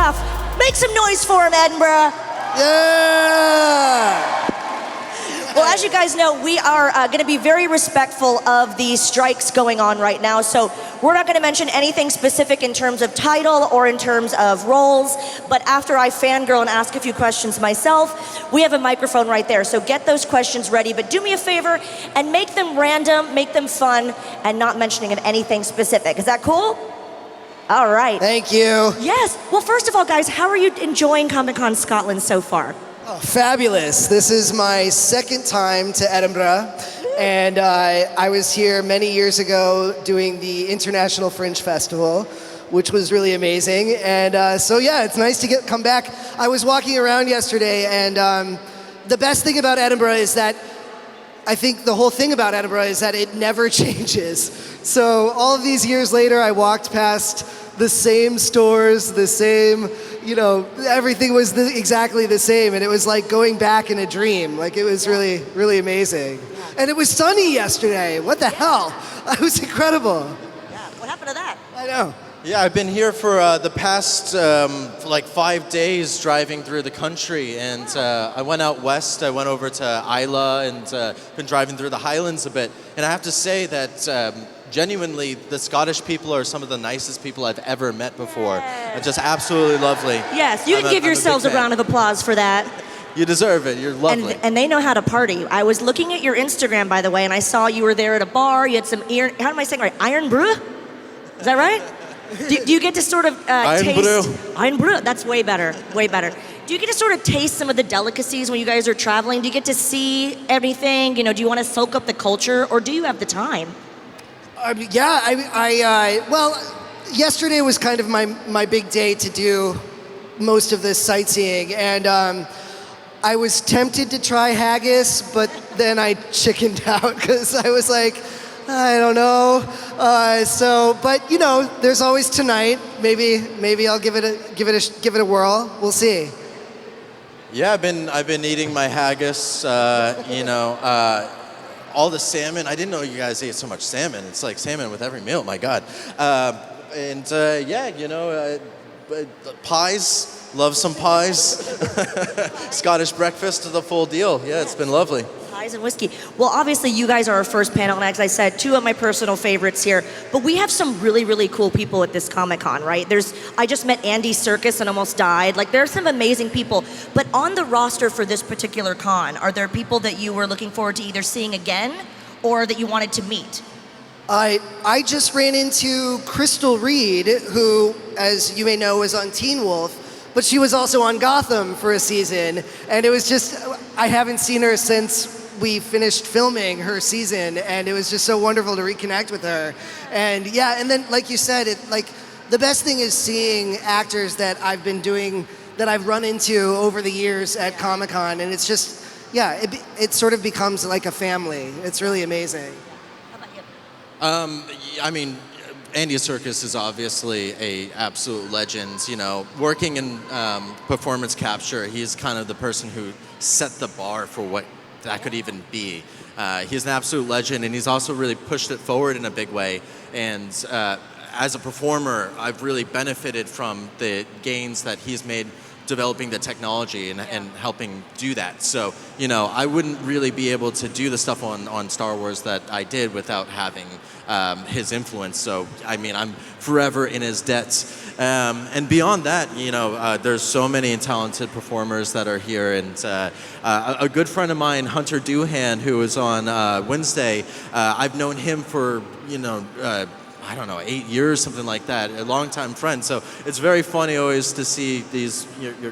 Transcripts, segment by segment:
laugh. Make some noise for him, Edinburgh. Yeah! Well, as you guys know, we are going to be very respectful of the strikes going on right now. So we're not going to mention anything specific in terms of title or in terms of roles. But after I fangirl and ask a few questions myself, we have a microphone right there. So get those questions ready. But do me a favor and make them random, make them fun, and not mentioning of anything specific. Is that cool? All right. Thank you. Yes. Well, first of all, guys, how are you enjoying Comic-Con Scotland so far? Oh, fabulous. This is my second time to Edinburgh, and I was here many years ago doing the International Fringe Festival, which was really amazing. And so yeah, it's nice to come back. I was walking around yesterday, and the best thing about Edinburgh is that I think the whole thing about Edinburgh is that it never changes. So all of these years later, I walked past the same stores, the same, everything was exactly the same. And it was like going back in a dream. Like, it was really, really amazing. And it was sunny yesterday. What the hell? It was incredible. Yeah, what happened to that? I know. Yeah, I've been here for the past 5 days driving through the country, and I went out west. I went over to Islay and been driving through the Highlands a bit. And I have to say that genuinely, the Scottish people are some of the nicest people I've ever met before. They're just absolutely lovely. Yes, you can give yourselves a round of applause for that. You deserve it. You're lovely. And they know how to party. I was looking at your Instagram, by the way, and I saw you were there at a bar. You had some, how am I saying it right? Iron brew? Is that right? Do you get to sort of taste... Iron brew. That's way better, way better. Do you get to sort of taste some of the delicacies when you guys are traveling? Do you get to see everything? Do you want to soak up the culture, or do you have the time? Well, yesterday was kind of my big day to do most of this sightseeing, and I was tempted to try haggis, but then I chickened out because I was like, I don't know. But there's always tonight. Maybe I'll give it a whirl. We'll see. Yeah, I've been eating my haggis. All the salmon. I didn't know you guys ate so much salmon. It's like salmon with every meal. My God. Pies. Love some pies. Scottish breakfast, the full deal. Yeah, it's been lovely. Pies and whiskey. Well, obviously, you guys are our first panel, and as I said, two of my personal favorites here. But we have some really, really cool people at this Comic-Con, right? I just met Andy Serkis and almost died. Like, there are some amazing people. But on the roster for this particular con, are there people that you were looking forward to either seeing again or that you wanted to meet? I just ran into Crystal Reed, who, as you may know, was on Teen Wolf. But she was also on Gotham for a season, and it was just, I haven't seen her since we finished filming her season, and it was just so wonderful to reconnect with her. And yeah, and then like you said, the best thing is seeing actors that I've run into over the years at Comic-Con, and it's just, yeah, it sort of becomes like a family. It's really amazing. How about you? Andy Serkis is obviously an absolute legend. Working in performance capture, he's kind of the person who set the bar for what that could even be. He's an absolute legend, and he's also really pushed it forward in a big way. And as a performer, I've really benefited from the gains that he's made developing the technology and helping do that. So, I wouldn't really be able to do the stuff on Star Wars that I did without having his influence. So, I'm forever in his debts. And beyond that, there's so many talented performers that are here. And a good friend of mine, Hunter Doohan, who was on Wednesday, I've known him for, 8 years, something like that, a longtime friend. So it's very funny always to see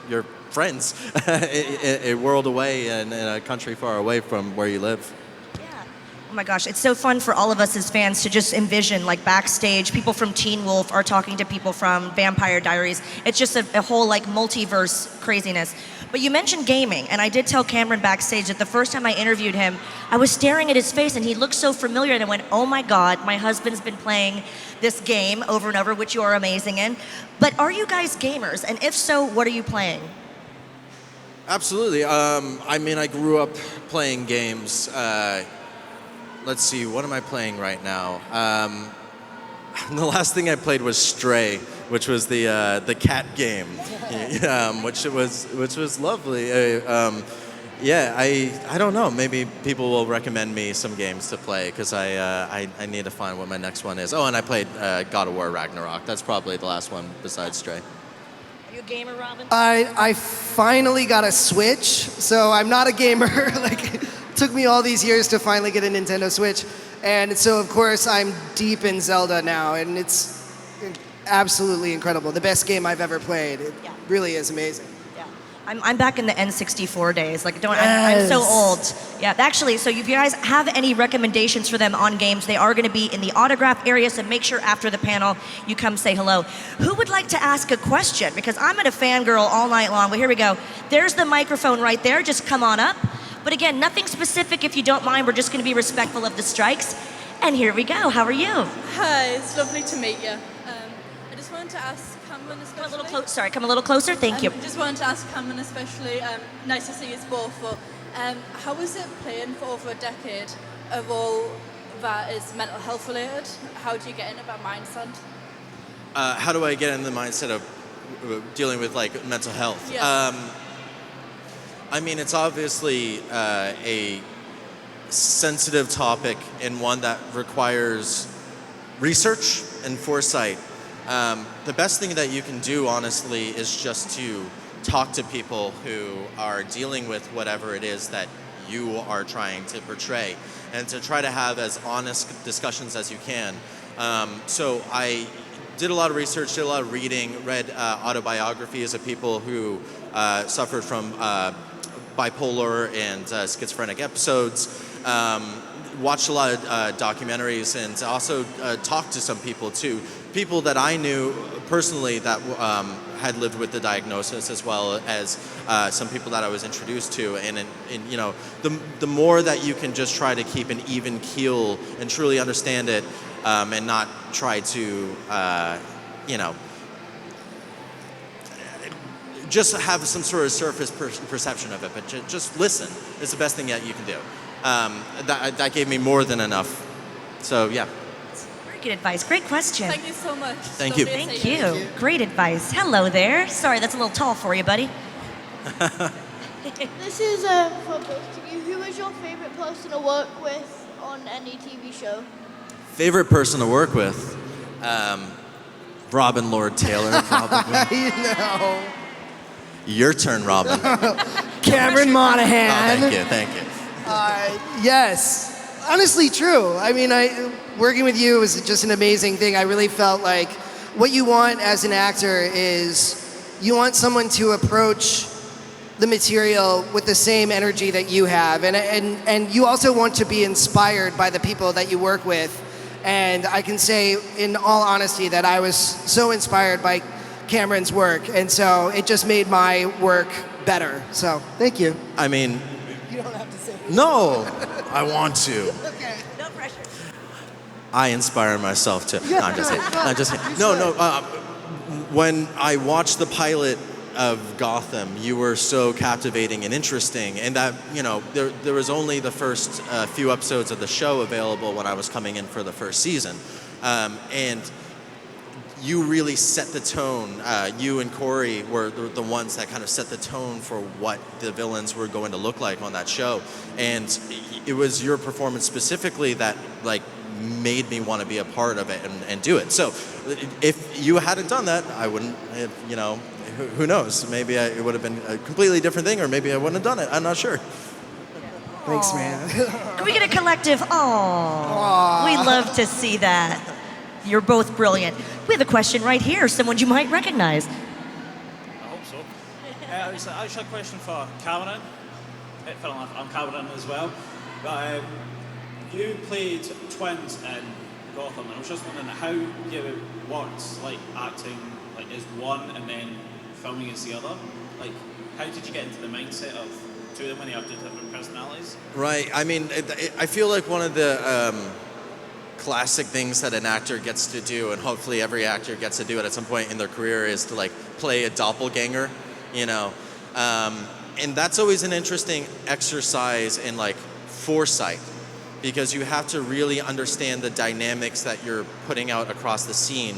your friends a world away and in a country far away from where you live. Oh my gosh, it's so fun for all of us as fans to just envision, like backstage, people from Teen Wolf are talking to people from Vampire Diaries. It's just a whole like multiverse craziness. But you mentioned gaming, and I did tell Cameron backstage that the first time I interviewed him, I was staring at his face and he looked so familiar, and I went, oh my God, my husband's been playing this game over and over, which you are amazing in. But are you guys gamers? And if so, what are you playing? Absolutely. I grew up playing games. Let's see, what am I playing right now? The last thing I played was Stray. which was the cat game, which was lovely. Yeah, I don't know. Maybe people will recommend me some games to play because I need to find what my next one is. Oh, and I played God of War Ragnarok. That's probably the last one besides Stray. Are you a gamer, Robin? I finally got a Switch, so I'm not a gamer. Like, it took me all these years to finally get a Nintendo Switch. And so, of course, I'm deep in Zelda now, and it's absolutely incredible. The best game I've ever played. It really is amazing. Yeah. I'm back in the N64 days. Like, I'm so old. Yeah, actually, so if you guys have any recommendations for them on games, they are going to be in the autograph area, so make sure after the panel you come say hello. Who would like to ask a question? Because I'm at a fangirl all night long, but here we go. There's the microphone right there. Just come on up. But again, nothing specific if you don't mind. We're just going to be respectful of the strikes. And here we go. How are you? Hi, it's lovely to meet you. I just wanted to ask Cameron especially. Come a little closer. Thank you. Just wanted to ask Cameron especially. Nice to see you both. But how is it playing for over a decade of all that is mental health related? How do you get into that mindset? How do I get in the mindset of dealing with like mental health? Yeah. I mean, it's obviously a sensitive topic and one that requires research and foresight. The best thing that you can do, honestly, is just to talk to people who are dealing with whatever it is that you are trying to portray, and to try to have as honest discussions as you can. So I did a lot of research, did a lot of reading, read autobiographies of people who suffered from bipolar and schizophrenic episodes, watched a lot of documentaries, and also talked to some people too. People that I knew personally that had lived with the diagnosis, as well as some people that I was introduced to. And you know, the more that you can just try to keep an even keel and truly understand it, and not try to, you know, just have some sort of surface perception of it, but just listen is the best thing that you can do. That gave me more than enough. So yeah. Very good advice. Great question. Thank you so much. Thank you. Thank you. Great advice. Hello there. Sorry, that's a little tall for you, buddy. This is for both of you. Who is your favorite person to work with on any TV show? Favorite person to work with? Robin Lord Taylor, probably. You know. Your turn, Robin. Cameron Monaghan. Oh, thank you. Yes, honestly true. I mean, working with you was just an amazing thing. I really felt like what you want as an actor is you want someone to approach the material with the same energy that you have, and you also want to be inspired by the people that you work with. And I can say in all honesty that I was so inspired by Cameron's work, and so it just made my work better. So thank you. I mean, You don't have to say it. no, I want to. Okay. No pressure. I inspire myself to. Yeah, No, I'm just kidding. no, I'm just kidding. you No, should. no. When I watched the pilot of Gotham, you were so captivating and interesting, and that, you know, there was only the first few episodes of the show available when I was coming in for the first season, and you really set the tone. You and Corey were the ones that kind of set the tone for what the villains were going to look like on that show, and it was your performance specifically that like made me want to be a part of it and do it. So if you hadn't done that, I wouldn't have, you know, who knows? Maybe it would have been a completely different thing, or maybe I wouldn't have done it. I'm not sure. Thanks, man. Can we get a collective? Oh, we love to see that. You're both brilliant. We have a question right here, someone you might recognize. I hope so. It's actually a question for Cameron. Fair enough, I'm Cameron as well. But you played twins in Gotham, and I was just wondering how you worked, like acting like as one and then filming as the other. Like, how did you get into the mindset of two of them when you have two different personalities? Right. I mean, I feel like one of the classic things that an actor gets to do, and hopefully every actor gets to do it at some point in their career, is to like play a doppelganger, you know. And that's always an interesting exercise in like foresight, because you have to really understand the dynamics that you're putting out across the scene.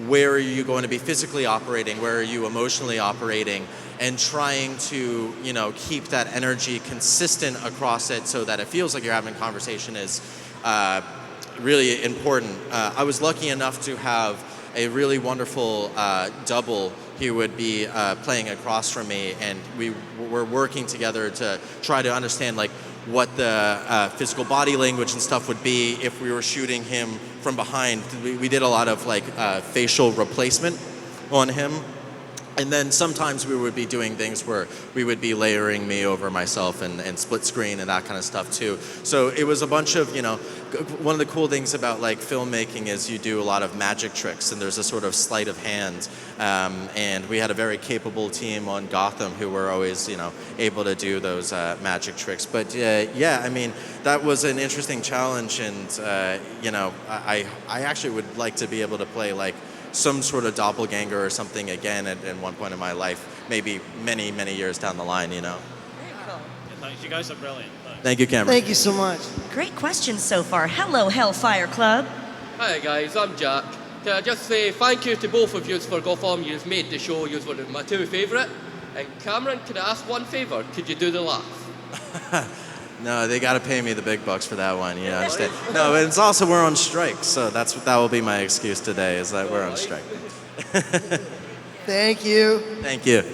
where are you going to be physically operating, where are you emotionally operating, and trying to, you know, keep that energy consistent across it so that it feels like you're having a conversation is really important. I was lucky enough to have a really wonderful double. He would be playing across from me, and we were working together to try to understand like what the physical body language and stuff would be if we were shooting him from behind. We did a lot of like facial replacement on him. And then sometimes we would be doing things where we would be layering me over myself and split screen and that kind of stuff too. So it was a bunch of, you know, one of the cool things about like filmmaking is you do a lot of magic tricks, and there's a sort of sleight of hand. And we had a very capable team on Gotham who were always, you know, able to do those magic tricks. But yeah, I mean, that was an interesting challenge, and you know, I actually would like to be able to play like some sort of doppelganger or something again at one point in my life, maybe many, many years down the line, you know. Very cool. Yeah, thanks. You guys are brilliant. Thanks. Thank you, Cameron. Thank you so much. Great questions so far. Hello, Hellfire Club. Hi guys, I'm Jack. Can I just say thank you to both of you for Gotham. You've made the show. You've one of my two favourite. And Cameron, can I ask one favour? Could you do the laugh? No, they got to pay me the big bucks for that one. You know, understand? No, but it's also we're on strike, so that will be my excuse today. Is that we're on strike. Thank you. Thank you.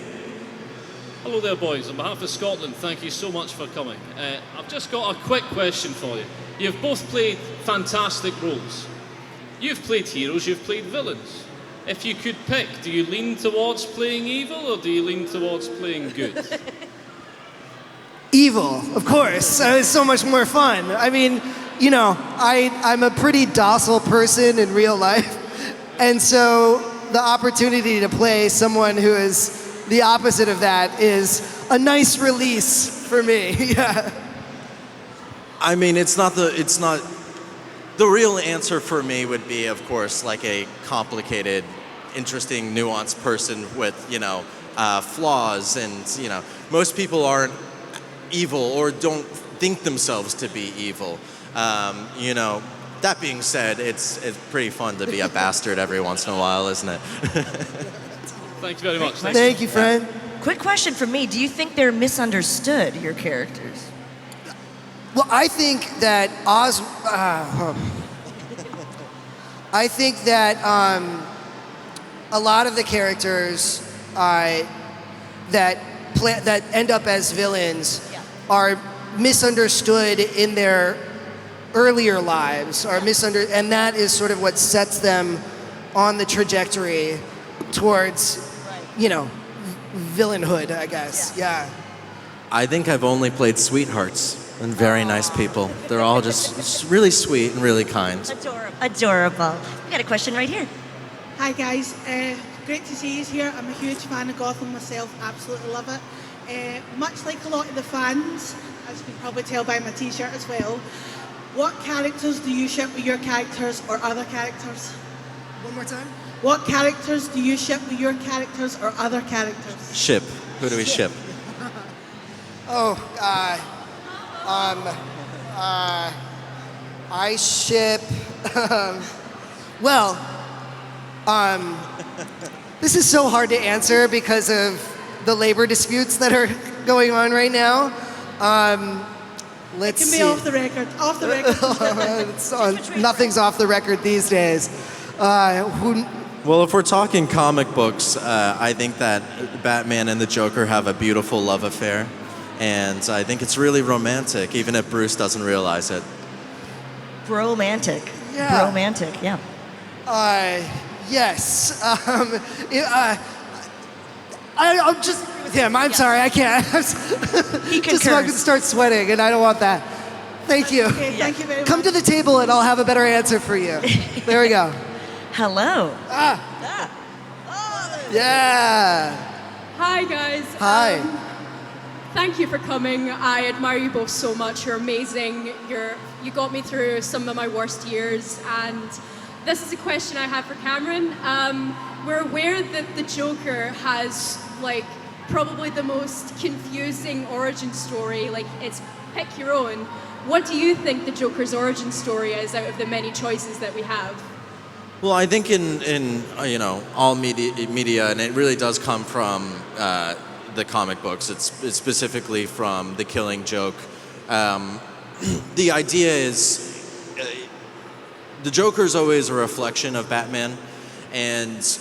Hello there, boys. On behalf of Scotland, thank you so much for coming. I've just got a quick question for you. You've both played fantastic roles. You've played heroes, you've played villains. If you could pick, do you lean towards playing evil or do you lean towards playing good? Evil, of course. It's so much more fun. I mean, you know, I'm a pretty docile person in real life. And so the opportunity to play someone who is the opposite of that is a nice release for me. Yeah. I mean, it's not the real answer for me would be, of course, like a complicated, interesting, nuanced person with, you know, flaws, and, you know, most people aren't evil or don't think themselves to be evil. You know, that being said, it's pretty fun to be a bastard every once in a while, isn't it? Thank you very much. Thank you, friend. Quick question from me. Do you think they're misunderstood, your characters? Well, I think that I think that a lot of the characters that end up as villains are misunderstood in their earlier lives, and that is sort of what sets them on the trajectory towards, you know, villainhood, I guess. Yeah. I think I've only played sweethearts and very nice people. They're all just really sweet and really kind. Adorable. We got a question right here. Hi guys, great to see you here. I'm a huge fan of Gotham myself, absolutely love it. Much like a lot of the fans, as you can probably tell by my t-shirt as well, what characters do you ship with your characters or other characters? One more time. What characters do you ship with your characters or other characters? Ship. Who do we ship? I ship, this is so hard to answer because of the labor disputes that are going on right now. Let's It can be see. off the record. Off the record. Nothing's off the record these days. Well, if we're talking comic books, I think that Batman and the Joker have a beautiful love affair. And I think it's really romantic, even if Bruce doesn't realize it. Bromantic. Yeah. Bromantic, yeah. Yes. I'll just with him. I'm sorry, I can't. He Just so I can concurs. start sweating, and I don't want that. Thank you. Okay, thank you very much. Come to the table, and I'll have a better answer for you. There we go. Hello. Yeah. Hi guys. Hi. Thank you for coming. I admire you both so much. You're amazing. You got me through some of my worst years. And this is a question I have for Cameron. We're aware that the Joker has like probably the most confusing origin story. Like it's pick your own. What do you think the Joker's origin story is out of the many choices that we have? Well, I think in all media, and it really does come from the comic books. It's specifically from The Killing Joke. The idea is the Joker's always a reflection of Batman, and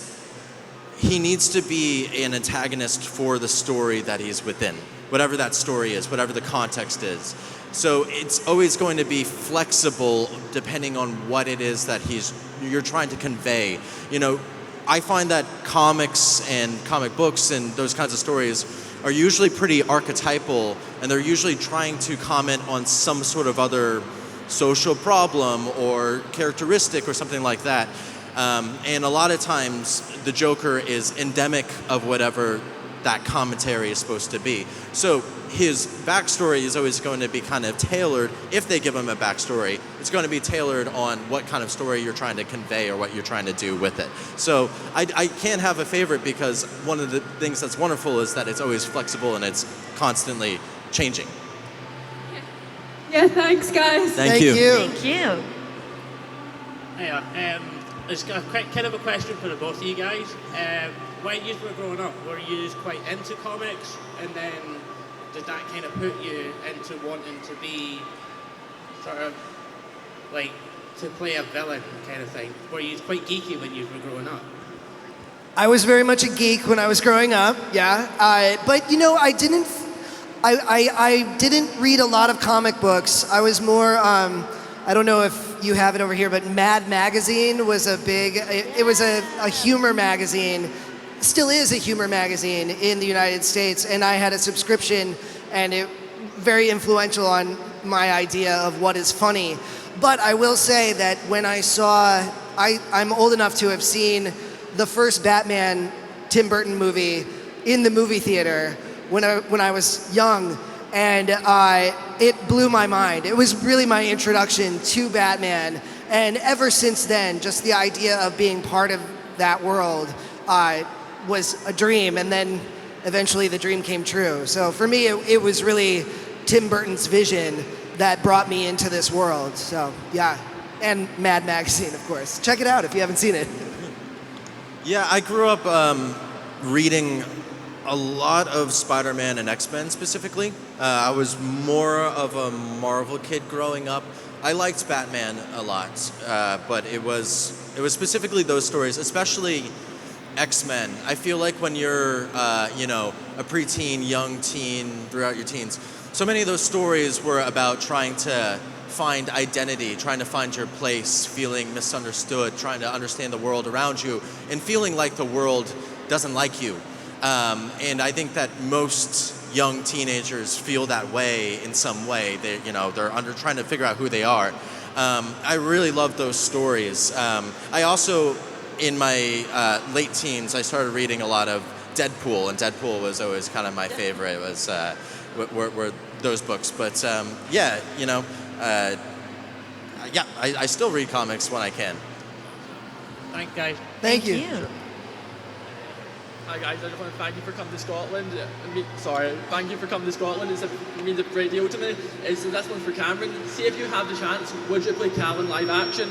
he needs to be an antagonist for the story that he's within, whatever that story is, whatever the context is. So it's always going to be flexible depending on what it is that you're trying to convey. I find that comics and comic books and those kinds of stories are usually pretty archetypal, and they're usually trying to comment on some sort of other social problem or characteristic or something like that. And a lot of times the Joker is endemic of whatever that commentary is supposed to be. So his backstory is always going to be kind of tailored. If they give him a backstory, it's going to be tailored on what kind of story you're trying to convey or what you're trying to do with it. So I can't have a favorite, because one of the things that's wonderful is that it's always flexible and it's constantly changing. Yeah, thanks, guys. Thank you. Thank you. Yeah, it's a kind of a question for the both of you guys. When you were growing up, were you quite into comics, and then did that kind of put you into wanting to be sort of like to play a villain kind of thing? Were you quite geeky when you were growing up? I was very much a geek when I was growing up, yeah. But I didn't. I didn't read a lot of comic books. I was more. I don't know if you have it over here, but Mad Magazine was a big. It was a humor magazine. Still is a humor magazine in the United States, and I had a subscription, and it very influential on my idea of what is funny. But I will say that when I saw, I'm old enough to have seen the first Batman Tim Burton movie in the movie theater when I was young, and it blew my mind. It was really my introduction to Batman, and ever since then, just the idea of being part of that world was a dream, and then eventually the dream came true. So for me, it was really Tim Burton's vision that brought me into this world. So yeah, and Mad Magazine, of course. Check it out if you haven't seen it. Yeah, I grew up reading a lot of Spider-Man and X-Men specifically. I was more of a Marvel kid growing up. I liked Batman a lot, but it was specifically those stories, especially X-Men. I feel like when you're, a preteen, young teen, throughout your teens, so many of those stories were about trying to find identity, trying to find your place, feeling misunderstood, trying to understand the world around you, and feeling like the world doesn't like you. And I think that most young teenagers feel that way in some way. They're trying to figure out who they are. I really love those stories. I also, in my late teens, I started reading a lot of Deadpool, and Deadpool was always kind of my favorite. It was were those books. But I still read comics when I can. Thanks, guys. Thank you. Hi guys, I just want to thank you for coming to Scotland. Thank you for coming to Scotland. It means a great deal to me. This one's for Cameron. See if you have the chance, would you play Cal in live action?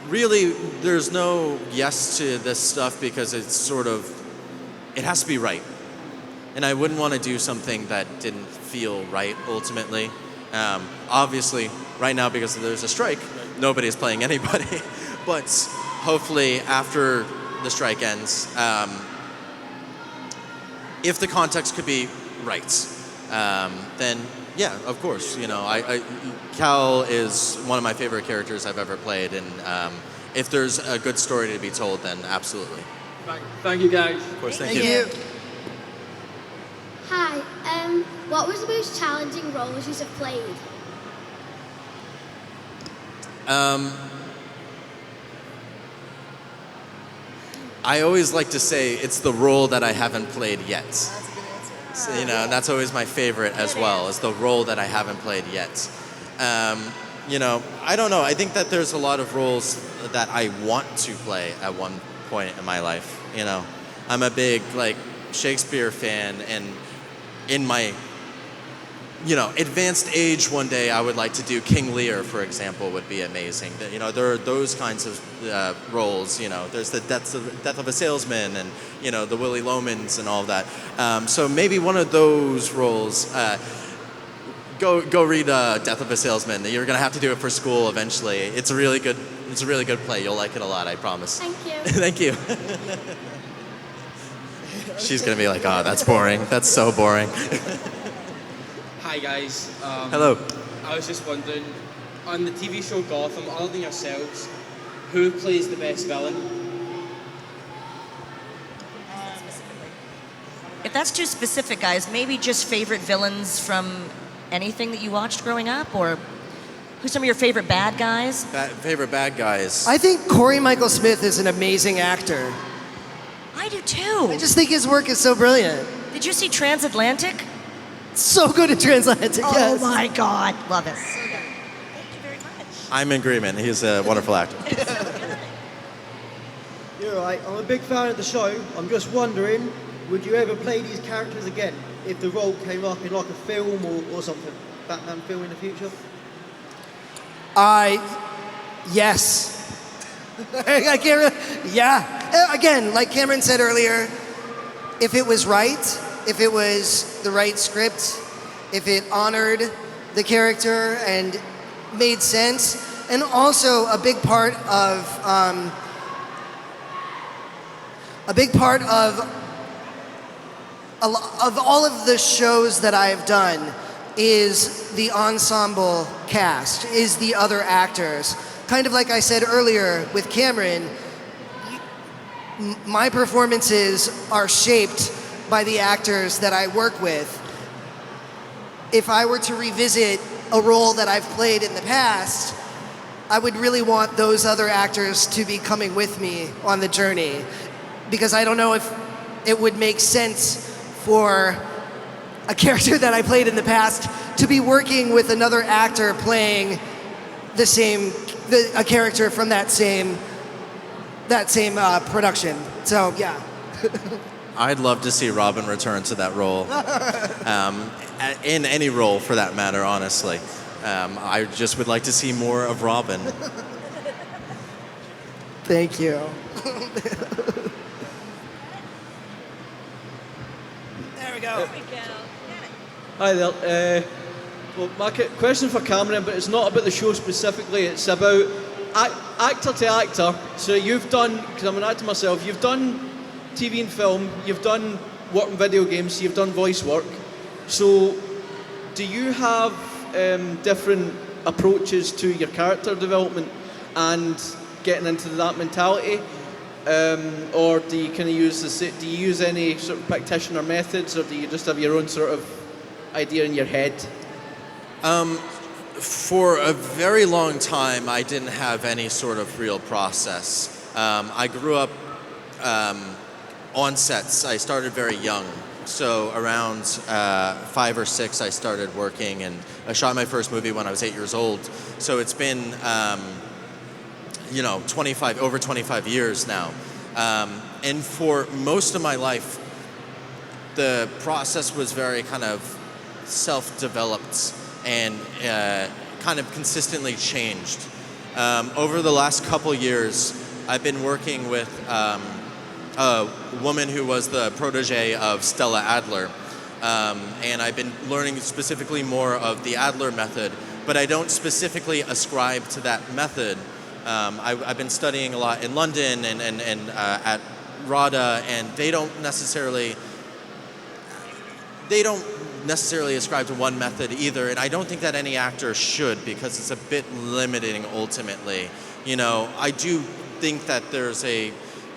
Really, there's no yes to this stuff, because it has to be right. And I wouldn't want to do something that didn't feel right ultimately. Obviously, right now, because there's a strike, nobody's playing anybody. But hopefully after the strike ends, if the context could be right, then yeah, of course. Cal is one of my favorite characters I've ever played, and if there's a good story to be told, then absolutely. Thank you guys. Of course, Thank you. Hi, what was the most challenging roles you have played? I always like to say it's the role that I haven't played yet. That's a good answer. So, and that's always my favorite as well, is the role that I haven't played yet. I don't know. I think that there's a lot of roles that I want to play at one point in my life. I'm a big Shakespeare fan, and in my advanced age one day, I would like to do King Lear, for example, would be amazing. There are those kinds of roles. There's the death of a salesman, and the Willy Lomans and all of that. So maybe one of those roles. Go read Death of a Salesman. You're gonna have to do it for school eventually. It's a really good play. You'll like it a lot, I promise. Thank you. Thank you. She's gonna be like, oh, that's boring. That's so boring. Hi guys. Hello. I was just wondering, on the TV show Gotham, other than yourselves, who plays the best villain? If that's too specific, guys, maybe just favorite villains from anything that you watched growing up, or who's some of your favorite bad guys? Favorite bad guys. I think Corey Michael Smith is an amazing actor. I do too. I just think his work is so brilliant. Did you see Transatlantic? So good at Transatlantic, Oh yes. my God, love it. I'm in agreement. He's a wonderful actor. You're right. I'm a big fan of the show. I'm just wondering, would you ever play these characters again if the role came up in like a film or something? Batman film in the future? Yes. I can't yeah. Again, like Cameron said earlier, if it was right, if it was the right script, if it honored the character and made sense, and also a big part of all of the shows that I've done is the ensemble cast, is the other actors. Kind of like I said earlier with Cameron, my performances are shaped by the actors that I work with. If I were to revisit a role that I've played in the past, I would really want those other actors to be coming with me on the journey, because I don't know if it would make sense for a character that I played in the past to be working with another actor playing a character from that same production. So yeah. I'd love to see Robin return to that role, in any role for that matter. Honestly, I just would like to see more of Robin. Thank you. There we go. Hi there. Well, my question for Cameron, but it's not about the show specifically, it's about actor to actor. So you've done, because I'm an actor myself, you've done TV and film, you've done work in video games, you've done voice work. So do you have different approaches to your character development and getting into that mentality? Or do you kind of use any sort of practitioner methods, or do you just have your own sort of idea in your head? For a very long time, I didn't have any sort of real process. I grew up on sets. I started very young. So around 5 or 6, I started working, and I shot my first movie when I was 8 years old. So it's been, over 25 years now. And for most of my life, the process was very kind of self-developed and kind of consistently changed. Over the last couple years, I've been working with a woman who was the protege of Stella Adler, and I've been learning specifically more of the Adler method, but I don't specifically ascribe to that method. I've been studying a lot in London and at RADA, and they don't necessarily ascribe to one method either, and I don't think that any actor should, because it's a bit limiting ultimately. I do think that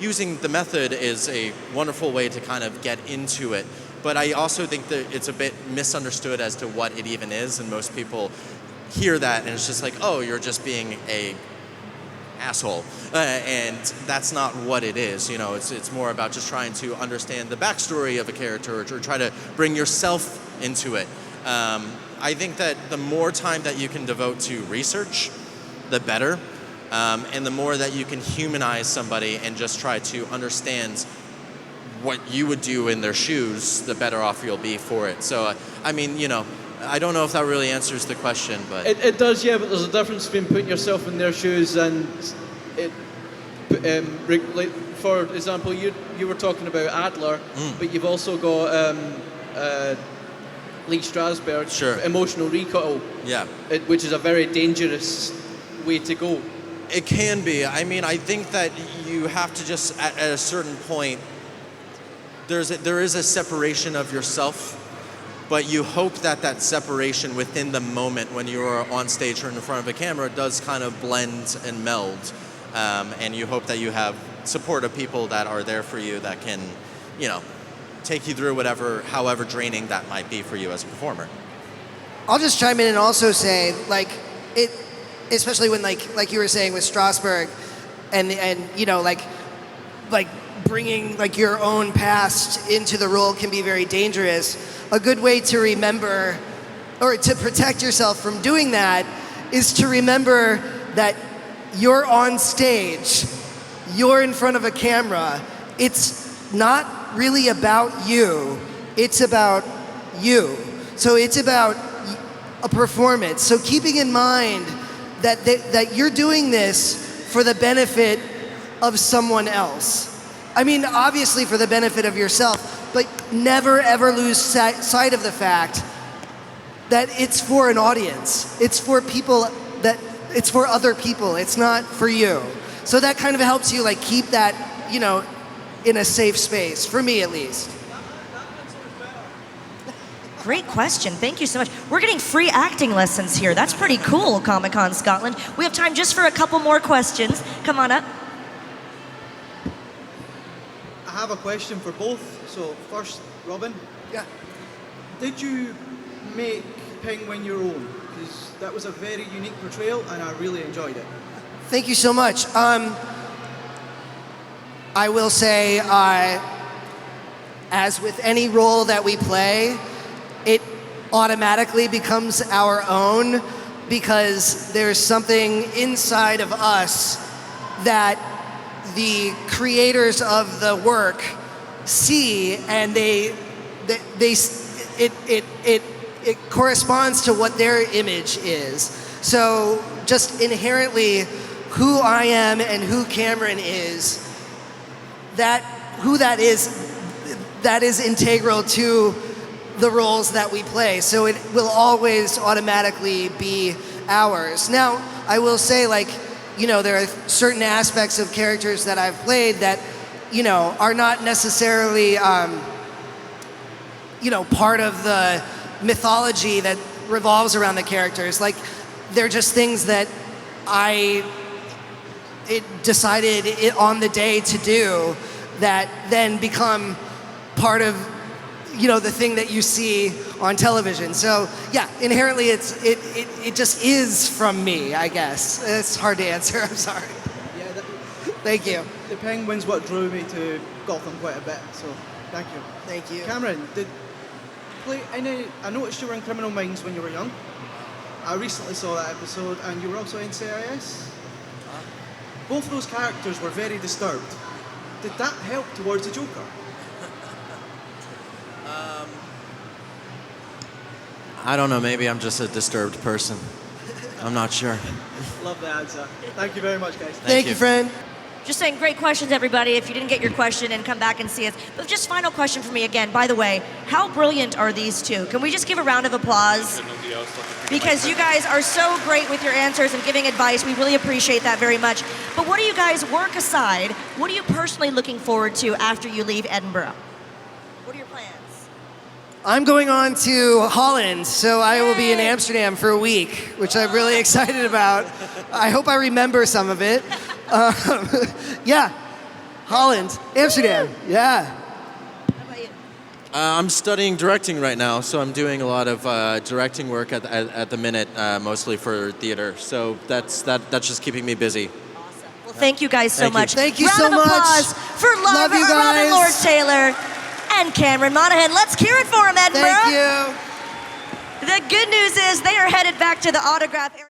using the method is a wonderful way to kind of get into it, but I also think that it's a bit misunderstood as to what it even is, and most people hear that and it's just like, oh, you're just being a asshole, and that's not what it is. It's more about just trying to understand the backstory of a character, or try to bring yourself into it. I think that the more time that you can devote to research, the better, and the more that you can humanize somebody and just try to understand what you would do in their shoes, the better off you'll be for it. So I don't know if that really answers the question, but It does, yeah, but there's a difference between putting yourself in their shoes and it. Like, for example, you were talking about Adler, but you've also got Lee Strasberg, Sure. emotional recoil, yeah. Which is a very dangerous way to go. It can be. I mean, I think that you have to just, at a certain point, there is a separation of yourself, but you hope that that separation within the moment when you are on stage or in front of a camera does kind of blend and meld. And you hope that you have support of people that are there for you that can, take you through however draining that might be for you as a performer. I'll just chime in and also say, like, it, especially when like you were saying with Strasberg, and like bringing like your own past into the role can be very dangerous. A good way to remember, or to protect yourself from doing that, is to remember that you're on stage, you're in front of a camera. It's not really about you, it's about you. So it's about a performance. So keeping in mind that you're doing this for the benefit of someone else. I mean, obviously for the benefit of yourself, but never ever lose sight of the fact that it's for an audience. It's for people it's for other people. It's not for you. So that kind of helps you like keep that, in a safe space, for me at least. Great question. Thank you so much. We're getting free acting lessons here. That's pretty cool, Comic-Con Scotland. We have time just for a couple more questions. Come on up. I have a question for both. So first, Robin. Yeah. Did you make Penguin your own? Because that was a very unique portrayal and I really enjoyed it. Thank you so much. I will say, as with any role that we play, it automatically becomes our own because there's something inside of us that the creators of the work see, and it corresponds to what their image is. So just inherently who I am and who Cameron is, that is integral to the roles that we play. So it will always automatically be ours. Now, I will say, there are certain aspects of characters that I've played that, are not necessarily, part of the mythology that revolves around the characters. Like, they're just things that I decided on the day to do that then become part of, the thing that you see on television. So yeah, inherently it just is from me, I guess. It's hard to answer, I'm sorry. Yeah, thank you. The Penguin's what drew me to Gotham quite a bit, so thank you. Thank you. Cameron, I noticed you were in Criminal Minds when you were young. I recently saw that episode, and you were also in CIS. Both those characters were very disturbed. Did that help towards the Joker? I don't know, maybe I'm just a disturbed person. I'm not sure. Love the answer. Thank you very much, guys. Thank you, friend. Just saying, great questions, everybody. If you didn't get your question, and come back and see us. But just final question for me again. By the way, how brilliant are these two? Can we just give a round of applause? Because you guys are so great with your answers and giving advice. We really appreciate that very much. But what do you guys, work aside, what are you personally looking forward to after you leave Edinburgh? What are your plans? I'm going on to Holland, so I will be in Amsterdam for a week, which I'm really excited about. I hope I remember some of it. Yeah, Holland, Amsterdam, yeah. I'm studying directing right now, so I'm doing a lot of directing work at the minute, mostly for theater. So that's just keeping me busy. Awesome. Well, thank you guys so much. Thank you round so of much. applause for Love you Robin guys. Lord Taylor and Cameron Monaghan. Let's hear it for them, Edinburgh. Thank you. The good news is they are headed back to the autograph area.